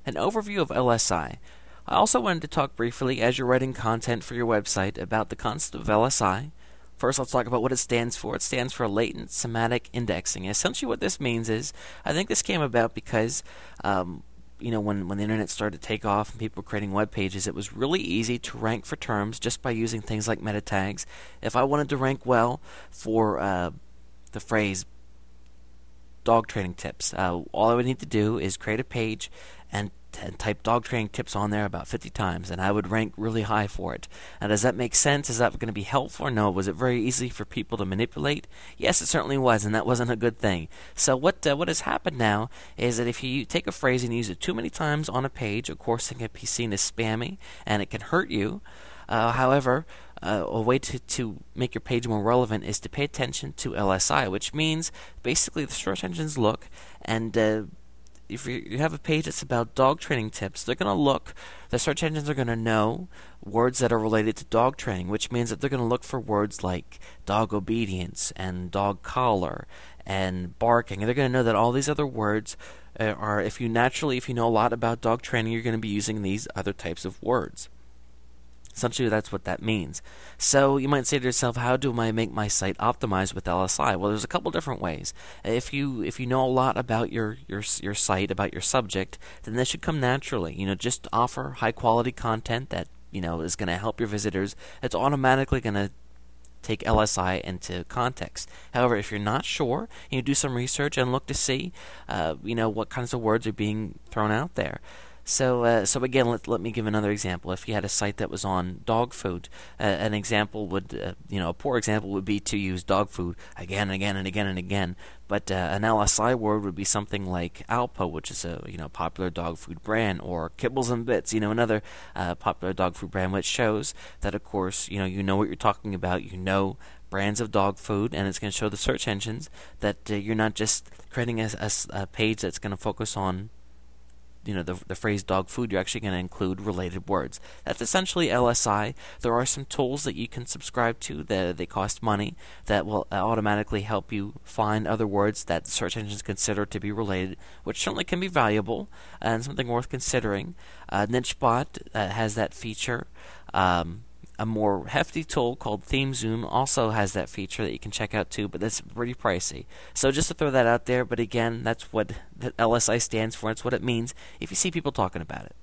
An overview of LSI. I also wanted to talk briefly, as you're writing content for your website, about the concept of LSI. First, let's talk about what it stands for. It stands for Latent Semantic Indexing. Essentially, what this means is, I think this came about because, when the internet started to take off and people were creating web pages, it was really easy to rank for terms just by using things like meta tags. If I wanted to rank well for the phrase dog training tips, all I would need to do is create a page and type dog training tips on there about 50 times, and I would rank really high for it. Now, does that make sense? Is that going to be helpful? No. Was it very easy for people to manipulate? Yes, it certainly was, and that wasn't a good thing. So what has happened now is that if you take a phrase and use it too many times on a page, of course it can be seen as spammy, and it can hurt you. However, a way to make your page more relevant is to pay attention to LSI, which means basically the search engines look and if you have a page that's about dog training tips, the search engines are going to know words that are related to dog training, which means that they're going to look for words like dog obedience and dog collar and barking. And they're going to know that all these other words are, if you know a lot about dog training, you're going to be using these other types of words. Essentially, that's what that means. So you might say to yourself, how do I make my site optimized with LSI? Well, there's a couple different ways. If you know a lot about your site, about your subject, then this should come naturally. Just offer high quality content that is going to help your visitors. It's automatically going to take LSI into context. However, if you're not sure, do some research and look to see, what kinds of words are being thrown out there. So again, let me give another example. If you had a site that was on dog food, an example would, a poor example would be to use dog food again and again and again and again. But an LSI word would be something like Alpo, which is a popular dog food brand, or Kibbles and Bits, another popular dog food brand, which shows that, of course, you know what you're talking about. Brands of dog food, and it's going to show the search engines that you're not just creating a page that's going to focus on the phrase dog food. You're actually going to include related words. That's essentially LSI. There are some tools that you can subscribe to that they cost money that will automatically help you find other words that the search engines consider to be related, which certainly can be valuable and something worth considering. NicheBot has that feature. A more hefty tool called ThemeZoom also has that feature that you can check out too, but that's pretty pricey. So just to throw that out there, but again, that's what LSI stands for. It's what it means if you see people talking about it.